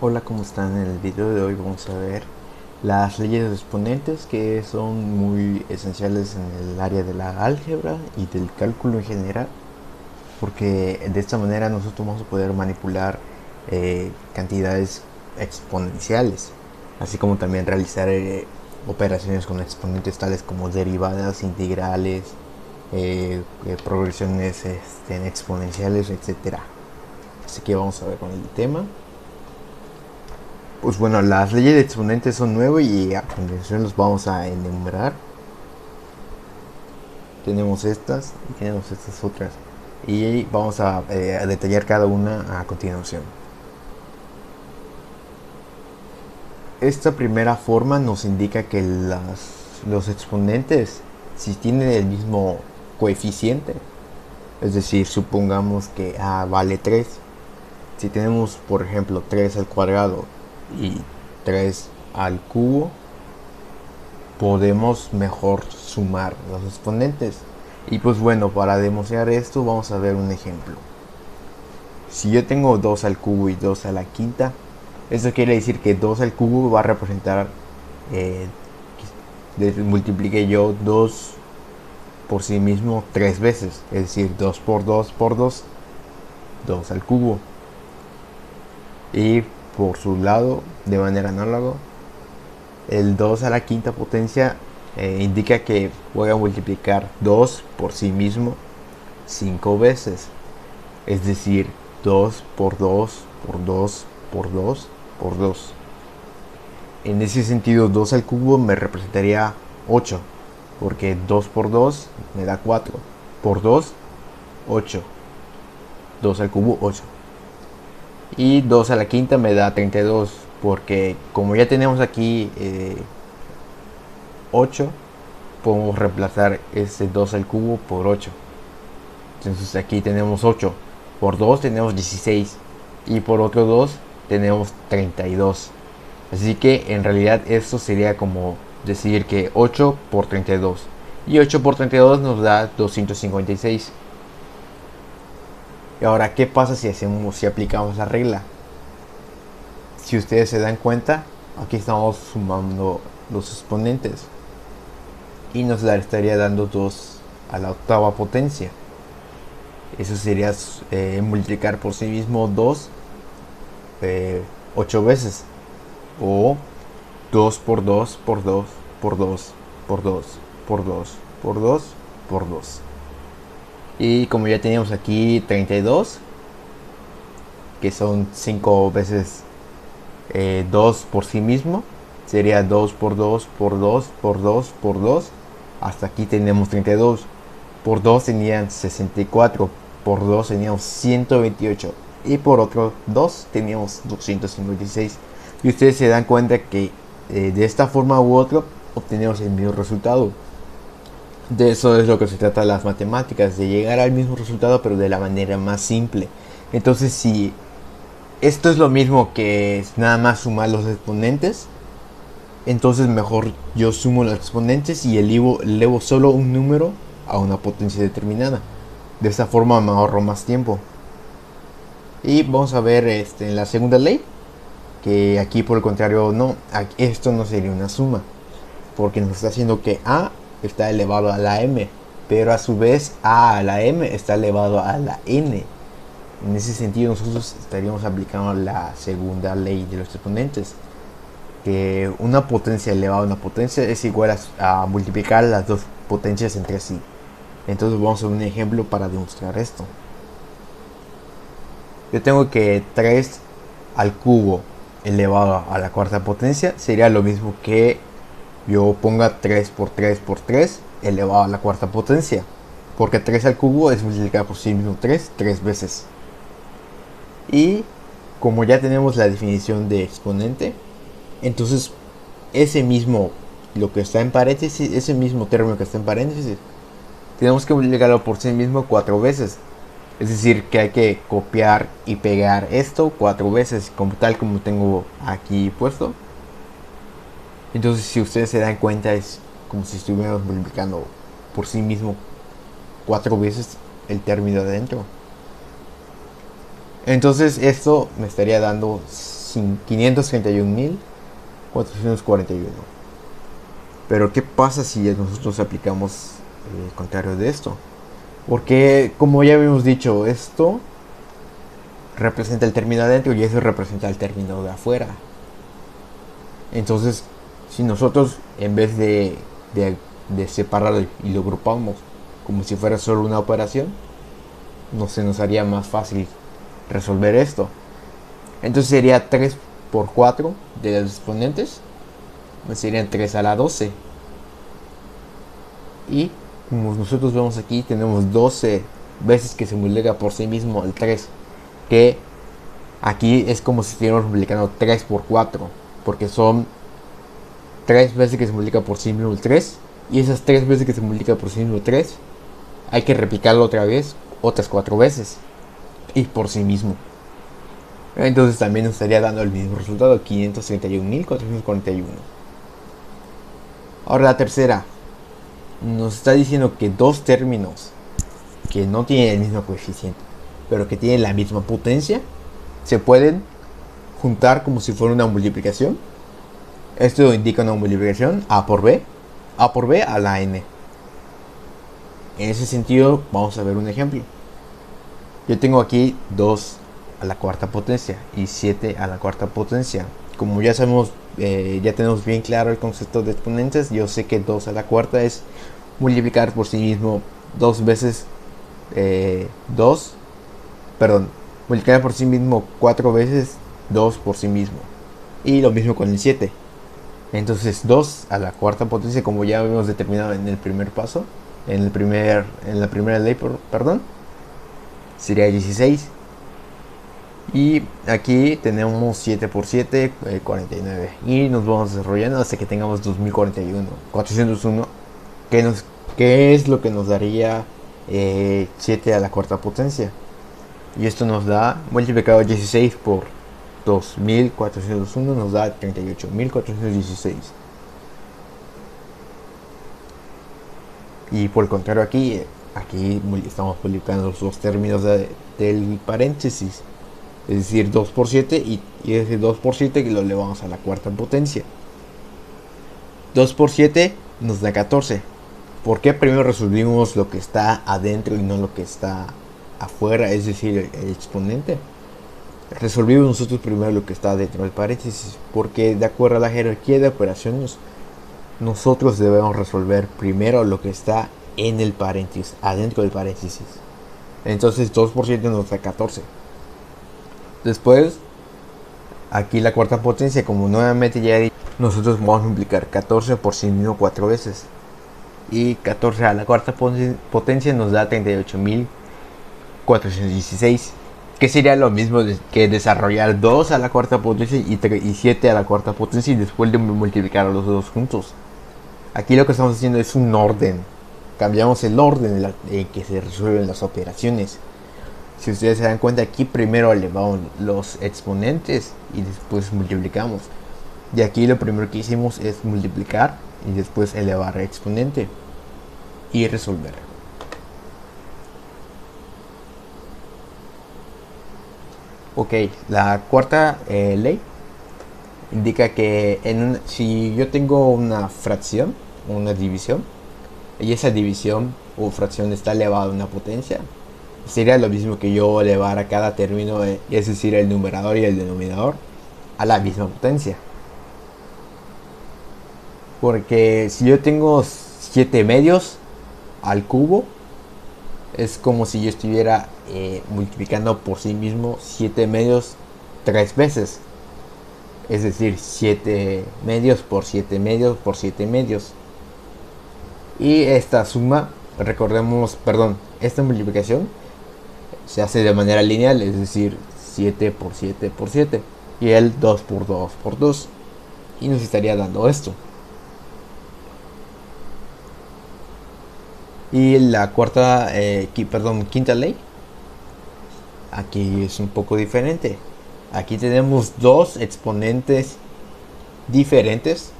Hola, ¿cómo están? En el video de hoy vamos a ver las leyes de exponentes que son muy esenciales en el área de la álgebra y del cálculo en general, porque de esta manera nosotros vamos a poder manipular cantidades exponenciales, así como también realizar operaciones con exponentes tales como derivadas, integrales, progresiones exponenciales, etcétera. Así que vamos a ver con el tema. Pues bueno, las leyes de exponentes son 9 y a continuación los vamos a enumerar. Tenemos estas y tenemos estas otras. Y vamos a detallar cada una a continuación. Esta primera forma nos indica que los exponentes, si tienen el mismo coeficiente, es decir, supongamos que A vale 3. Si tenemos, por ejemplo, 3 al cuadrado y 3 al cubo, podemos mejor sumar los exponentes. Y pues bueno, para demostrar esto vamos a ver un ejemplo. Si yo tengo 2 al cubo y 2 a la quinta, eso quiere decir que 2 al cubo va a representar, eh, multiplique yo 2 por sí mismo 3 veces, es decir, 2 por 2 por 2, 2 al cubo. Y por su lado, de manera análoga, el 2 a la quinta potencia indica que voy a multiplicar 2 por sí mismo 5 veces. Es decir, 2 por 2 por 2 por 2 por 2. En ese sentido, 2 al cubo me representaría 8, porque 2 por 2 me da 4. Por 2, 8. 2 al cubo, 8. Y 2 a la quinta me da 32, porque como ya tenemos aquí 8, podemos reemplazar ese 2 al cubo por 8. Entonces aquí tenemos 8. Por 2 tenemos 16. Y por otro 2 tenemos 32. Así que en realidad esto sería como decir que 8 por 32. Y 8 por 32 nos da 256. Y ahora, ¿qué pasa si aplicamos la regla? Si ustedes se dan cuenta, aquí estamos sumando los exponentes. Y nos estaría dando 2 a la octava potencia. Eso sería multiplicar por sí mismo 2 8 veces. O 2 por 2 por 2 por 2 por 2 por 2 por 2 por 2. Y como ya teníamos aquí 32, que son 5 veces 2 por sí mismo, sería 2 por 2 por 2 por 2 por 2. Hasta aquí tenemos 32. Por 2 tenían 64. Por 2 teníamos 128. Y por otro 2 teníamos 256. Y ustedes se dan cuenta que de esta forma u otra obtenemos el mismo resultado. De eso es lo que se trata las matemáticas, de llegar al mismo resultado pero de la manera más simple. Entonces, si esto es lo mismo que nada más sumar los exponentes, entonces mejor yo sumo los exponentes y elevo solo un número a una potencia determinada. De esta forma me ahorro más tiempo. Y vamos a ver en la segunda ley, que aquí por el contrario no, esto no sería una suma, porque nos está haciendo que a está elevado a la m, pero a su vez a la m está elevado a la n. En ese sentido nosotros estaríamos aplicando la segunda ley de los exponentes, que una potencia elevada a una potencia es igual a multiplicar las dos potencias entre sí. Entonces vamos a ver un ejemplo para demostrar esto. Yo tengo que 3 al cubo elevado a la cuarta potencia sería lo mismo que yo ponga 3 por 3 por 3 elevado a la cuarta potencia, porque 3 al cubo es multiplicar por sí mismo 3 veces. Y como ya tenemos la definición de exponente, entonces ese mismo, lo que está en paréntesis, ese mismo término que está en paréntesis, tenemos que multiplicarlo por sí mismo 4 veces. Es decir, que hay que copiar y pegar esto 4 veces, como tal como tengo aquí puesto. Entonces, si ustedes se dan cuenta, es como si estuviéramos multiplicando por sí mismo 4 veces el término de adentro. Entonces, esto me estaría dando 531.441. Pero ¿qué pasa si nosotros aplicamos el contrario de esto? Porque como ya habíamos dicho, esto representa el término adentro y eso representa el término de afuera. Entonces, si nosotros en vez de separarlo y lo agrupamos como si fuera solo una operación, no se nos haría más fácil resolver esto. Entonces sería 3 por 4 de los exponentes, serían 3 a la 12. Y como nosotros vemos aquí, tenemos 12 veces que se multiplica por sí mismo el 3, que aquí es como si estuviéramos multiplicando 3 por 4, porque son 3 veces que se multiplica por sí mismo el 3, y esas 3 veces que se multiplica por sí mismo el 3 hay que replicarlo otra vez, otras 4 veces, y por sí mismo. Entonces también nos estaría dando el mismo resultado, 531.441. Ahora la tercera, nos está diciendo que dos términos que no tienen el mismo coeficiente, pero que tienen la misma potencia, se pueden juntar como si fuera una multiplicación. Esto indica una multiplicación a por b a la n. En ese sentido vamos a ver un ejemplo. Yo tengo aquí 2 a la cuarta potencia y 7 a la cuarta potencia. Como ya sabemos, ya tenemos bien claro el concepto de exponentes, yo sé que 2 a la cuarta es multiplicar por sí mismo 2 veces 2, perdón, multiplicar por sí mismo 4 veces 2 por sí mismo. Y lo mismo con el 7. Entonces 2 a la cuarta potencia, como ya habíamos determinado en el primer paso, en la primera ley, perdón, sería 16. Y aquí tenemos 7 por 7, 49. Y nos vamos desarrollando hasta que tengamos 401. ¿Qué es lo que nos daría 7 a la cuarta potencia? Y esto nos da, multiplicado 16 por 2401, nos da 38.416. Y por el contrario aquí estamos multiplicando los dos términos del paréntesis. Es decir, 2 por 7 y ese 2 por 7 que lo elevamos a la cuarta potencia. 2 por 7 nos da 14. ¿Por qué primero resolvimos lo que está adentro y no lo que está afuera? Es decir, el exponente. Resolvimos nosotros primero lo que está dentro del paréntesis, porque de acuerdo a la jerarquía de operaciones, nosotros debemos resolver primero lo que está en el paréntesis, adentro del paréntesis. Entonces 2 por 7 nos da 14. Después, aquí la cuarta potencia, como nuevamente ya he dicho, nosotros vamos a multiplicar 14 por sí mismo 4 veces. Y 14 a la cuarta potencia nos da 38.416. Que sería lo mismo que desarrollar 2 a la cuarta potencia y 7 a la cuarta potencia y después de multiplicar a los dos juntos. Aquí lo que estamos haciendo es un orden. Cambiamos el orden en que se resuelven las operaciones. Si ustedes se dan cuenta, aquí primero elevamos los exponentes y después multiplicamos. Y aquí lo primero que hicimos es multiplicar y después elevar el exponente y resolver. Ok, la cuarta ley indica que si yo tengo una fracción, una división, y esa división o fracción está elevada a una potencia, sería lo mismo que yo elevar a cada término, es decir, el numerador y el denominador, a la misma potencia. Porque si yo tengo 7 medios al cubo, es como si yo estuviera multiplicando por sí mismo 7 medios 3 veces. Es decir, 7 medios por 7 medios por 7 medios. Y esta suma, esta multiplicación se hace de manera lineal, es decir, 7 por 7 por 7. Y el 2 por 2 por 2. Y nos estaría dando esto. Y la quinta ley, aquí es un poco diferente. Aquí tenemos dos exponentes diferentes,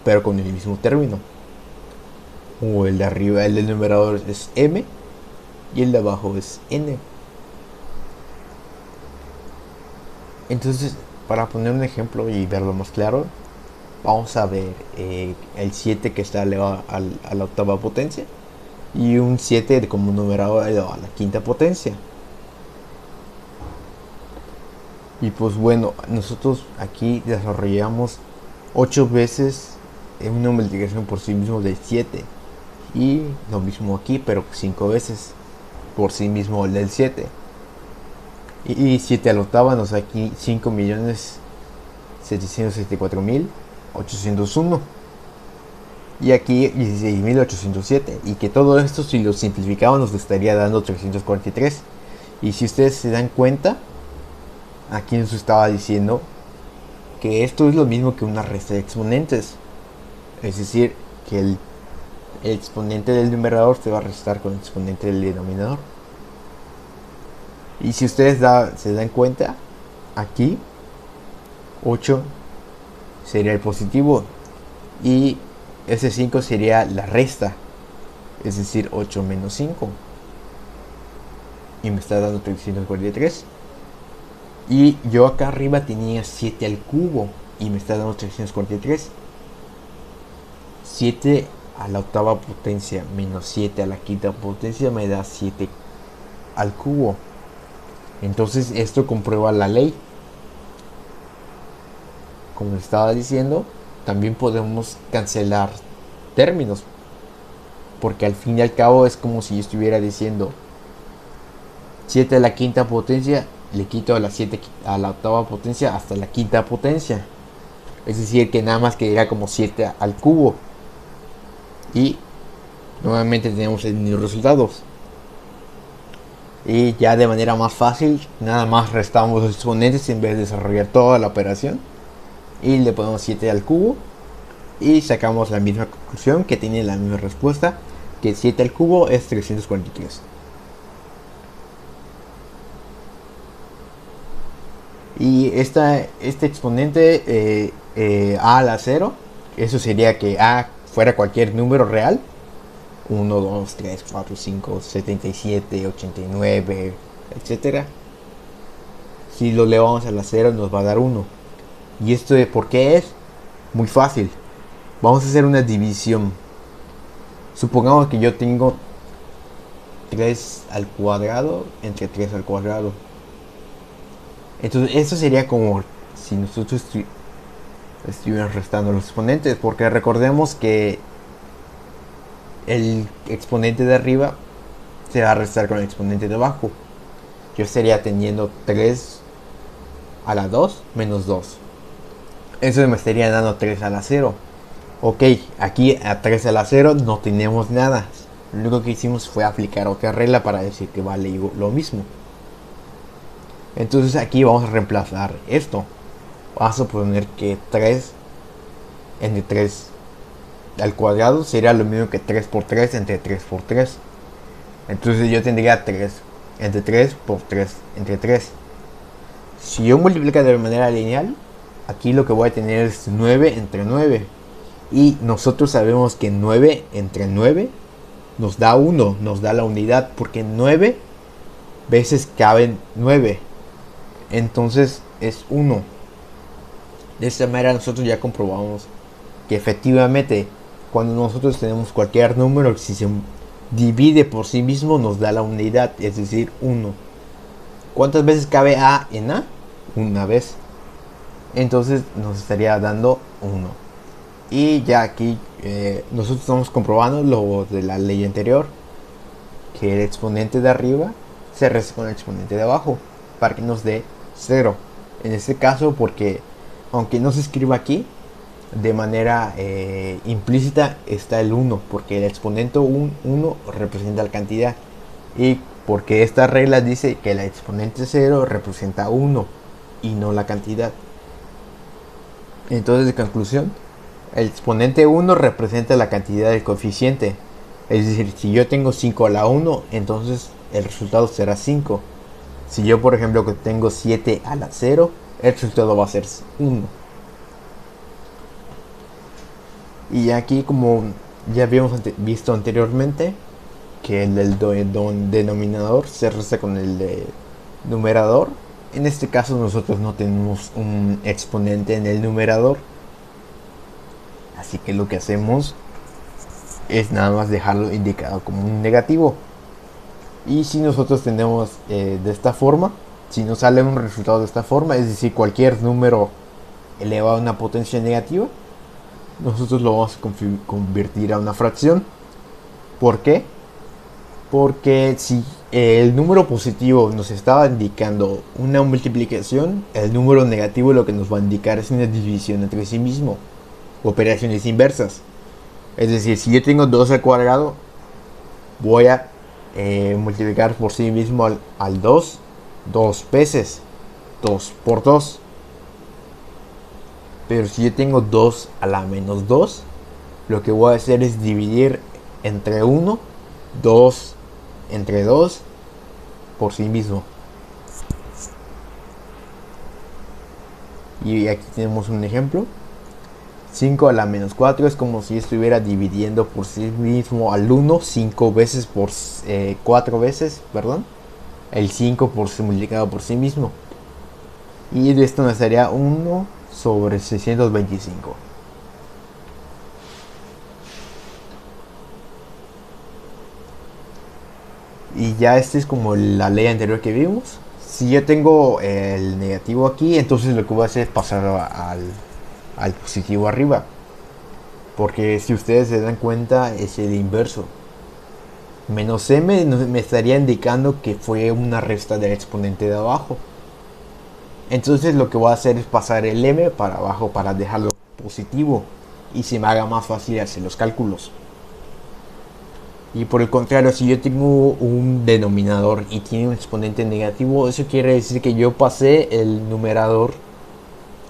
pero con el mismo término. O el de arriba, el del numerador es m y el de abajo es n. Entonces, para poner un ejemplo y verlo más claro, vamos a ver el 7 que está elevado a la octava potencia y un 7 como numerado elevado a la quinta potencia. Y pues bueno, nosotros aquí desarrollamos 8 veces una multiplicación por sí mismo de 7. Y lo mismo aquí, pero 5 veces por sí mismo el del 7. Y 7 a la octava nos da aquí 5.764.801. Y aquí 16.807. Y que todo esto, si lo simplificamos, nos estaría dando 343. Y si ustedes se dan cuenta, aquí nos estaba diciendo que esto es lo mismo que una resta de exponentes. Es decir, que el exponente del numerador se va a restar con el exponente del denominador. Y si ustedes se dan cuenta, aquí 8 sería el positivo y ese 5 sería la resta, es decir, 8 menos 5. Y me está dando 343. Y yo acá arriba tenía 7 al cubo y me está dando 343. 7 a la octava potencia menos 7 a la quinta potencia me da 7 al cubo. Entonces esto comprueba la ley. Como les estaba diciendo, también podemos cancelar términos, porque al fin y al cabo es como si yo estuviera diciendo 7 a la quinta potencia, le quito a la 7 a la octava potencia hasta la quinta potencia. Es decir, que nada más quedaría como 7 al cubo. Y nuevamente tenemos el mismo resultado. Y ya de manera más fácil, nada más restamos los exponentes en vez de desarrollar toda la operación. Y le ponemos 7 al cubo. Y sacamos la misma conclusión, que tiene la misma respuesta, que 7 al cubo es 343. Y este exponente a a la 0, eso sería que a fuera cualquier número real. 1, 2, 3, 4, 5, 77, 89, etc. Si lo elevamos a la 0 nos va a dar 1. ¿Y esto de por qué es? Muy fácil. Vamos a hacer una división. Supongamos que yo tengo 3 al cuadrado entre 3 al cuadrado. Entonces esto sería como si nosotros estuviéramos restando los exponentes, porque recordemos que el exponente de arriba se va a restar con el exponente de abajo. Yo estaría teniendo 3 a la 2 menos 2. Eso me estaría dando 3 a la 0. Ok, aquí a 3 a la 0 no tenemos nada. Lo único que hicimos fue aplicar otra regla para decir que vale lo mismo. Entonces aquí vamos a reemplazar esto. Vamos a poner que 3 entre 3 al cuadrado sería lo mismo que 3 por 3 entre 3 por 3. Entonces yo tendría 3 entre 3 por 3 entre 3. Si yo multiplico de manera lineal, aquí lo que voy a tener es 9 entre 9. Y nosotros sabemos que 9 entre 9 nos da 1, nos da la unidad, porque 9 veces caben 9. Entonces es 1. De esta manera nosotros ya comprobamos que efectivamente cuando nosotros tenemos cualquier número, si se divide por sí mismo nos da la unidad, es decir, 1. ¿Cuántas veces cabe a en a? Una vez. Entonces nos estaría dando 1. Y ya aquí nosotros estamos comprobando lo de la ley anterior, que el exponente de arriba se resta con el exponente de abajo para que nos dé 0. En este caso, porque aunque no se escriba aquí, de manera implícita está el 1, porque el exponente 1 representa la cantidad, y porque esta regla dice que el exponente 0 representa 1 y no la cantidad. Entonces, de conclusión, el exponente 1 representa la cantidad del coeficiente. Es decir, si yo tengo 5 a la 1, entonces el resultado será 5. Si yo, por ejemplo, que tengo 7 a la 0, el resultado va a ser 1. Y aquí, como ya habíamos visto anteriormente, que el del denominador se resta con el de numerador, En este caso nosotros no tenemos un exponente en el numerador, así que lo que hacemos es nada más dejarlo indicado como un negativo. Y si nosotros tenemos de esta forma, si nos sale un resultado de esta forma, es decir, cualquier número elevado a una potencia negativa, nosotros lo vamos a convertir a una fracción. ¿Por qué? Porque si el número positivo nos estaba indicando una multiplicación, el número negativo lo que nos va a indicar es una división entre sí mismo, operaciones inversas. Es decir, si yo tengo 2 al cuadrado, voy a multiplicar por sí mismo al 2 dos veces, 2 por 2. Pero si yo tengo 2 a la menos 2, lo que voy a hacer es dividir entre 1, 2 entre 2 por sí mismo. Y aquí tenemos un ejemplo. 5 a la menos 4 es como si estuviera dividiendo por sí mismo al 1 5 veces por 4 veces, perdón. El 5 multiplicado por sí mismo. Y de esto nos daría 1 sobre 625. Y ya este es como la ley anterior que vimos. Si yo tengo el negativo aquí, entonces lo que voy a hacer es pasarlo al positivo arriba. Porque si ustedes se dan cuenta, es el inverso. Menos m me estaría indicando que fue una resta del exponente de abajo. Entonces lo que voy a hacer es pasar el m para abajo para dejarlo positivo y se me haga más fácil hacer los cálculos. Y por el contrario, si yo tengo un denominador y tiene un exponente negativo, eso quiere decir que yo pasé el numerador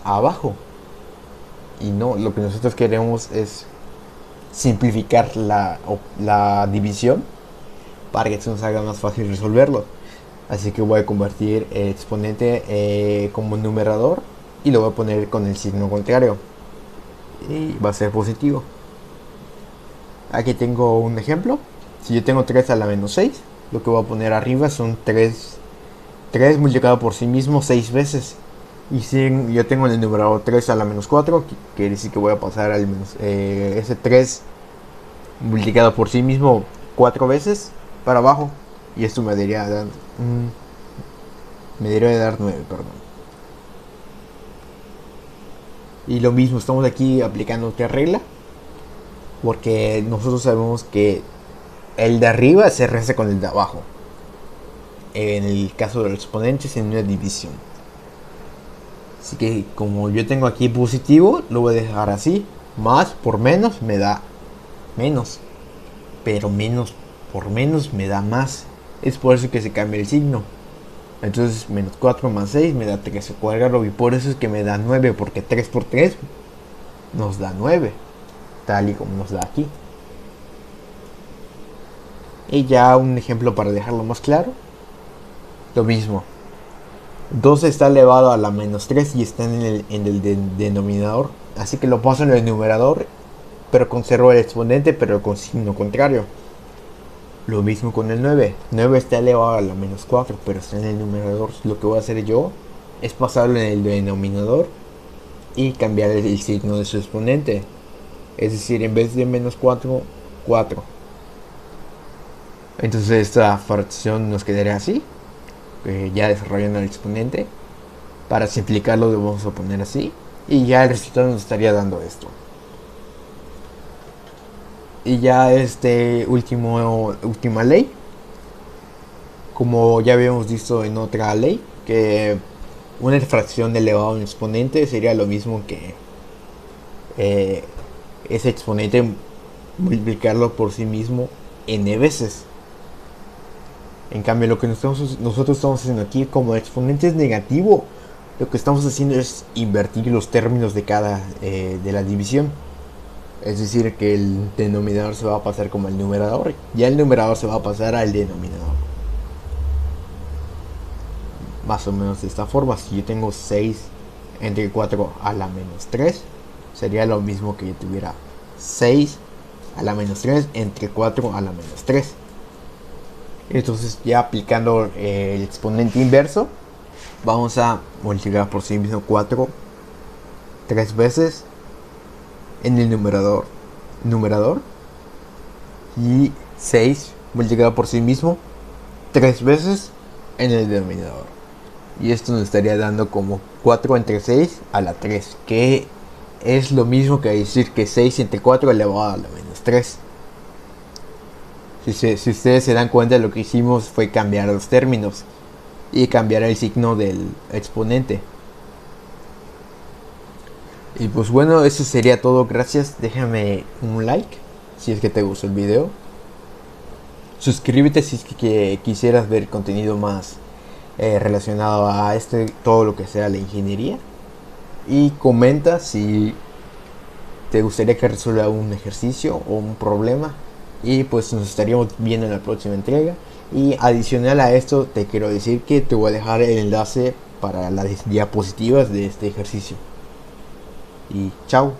abajo. Y no, lo que nosotros queremos es simplificar la división para que se nos haga más fácil resolverlo. Así que voy a convertir el exponente como numerador y lo voy a poner con el signo contrario. Y va a ser positivo. Aquí tengo un ejemplo. Si yo tengo 3 a la menos 6, lo que voy a poner arriba son 3 multiplicado por sí mismo 6 veces. Y si yo tengo en el numerador 3 a la menos 4, quiere decir que voy a pasar al menos ese 3 multiplicado por sí mismo 4 veces para abajo. Y esto me debería dar, dar 9, perdón. Y lo mismo, estamos aquí aplicando otra regla. Porque nosotros sabemos que el de arriba se resta con el de abajo. En el caso de los exponentes en una división. Así que como yo tengo aquí positivo, lo voy a dejar así. Más por menos me da menos. Pero menos por menos me da más. Es por eso que se cambia el signo. Entonces menos 4 más 6 me da 3 al cuadrado. Y por eso es que me da 9. Porque 3 por 3 nos da 9. Tal y como nos da aquí. Y ya un ejemplo para dejarlo más claro. Lo mismo. 2 está elevado a la menos 3 y está en el denominador. Así que lo paso en el numerador, pero conservo el exponente, pero con signo contrario. Lo mismo con el 9. 9 está elevado a la menos 4, pero está en el numerador. Lo que voy a hacer yo es pasarlo en el denominador y cambiar el signo de su exponente. Es decir, en vez de menos 4, 4. Entonces esta fracción nos quedaría así. Ya desarrollando el exponente. Para simplificarlo lo vamos a poner así. Y ya el resultado nos estaría dando esto. Y ya última ley. Como ya habíamos visto en otra ley, que una fracción elevada a un exponente sería lo mismo que ese exponente multiplicarlo por sí mismo n veces. En cambio, lo que nosotros estamos haciendo aquí, como el exponente es negativo, lo que estamos haciendo es invertir los términos de cada de la división. Es decir, que el denominador se va a pasar como el numerador, y el numerador se va a pasar al denominador. Más o menos de esta forma. Si yo tengo 6 entre 4 a la menos 3, sería lo mismo que yo tuviera 6 a la menos 3 entre 4 a la menos 3. Entonces, ya aplicando el exponente inverso, vamos a multiplicar por sí mismo 4 3 veces en el numerador y 6 multiplicado por sí mismo 3 veces en el denominador. Y esto nos estaría dando como 4 entre 6 a la 3, que es lo mismo que decir que 6 entre 4 elevado a la menos 3. Si ustedes se dan cuenta, lo que hicimos fue cambiar los términos y cambiar el signo del exponente. Y pues bueno, eso sería todo. Gracias. Déjame un like si es que te gustó el video. Suscríbete si es que quisieras ver contenido más relacionado a todo lo que sea la ingeniería. Y comenta si te gustaría que resuelva un ejercicio o un problema. Y pues nos estaríamos viendo en la próxima entrega. Y adicional a esto, te quiero decir que te voy a dejar el enlace para las diapositivas de este ejercicio. Y chao.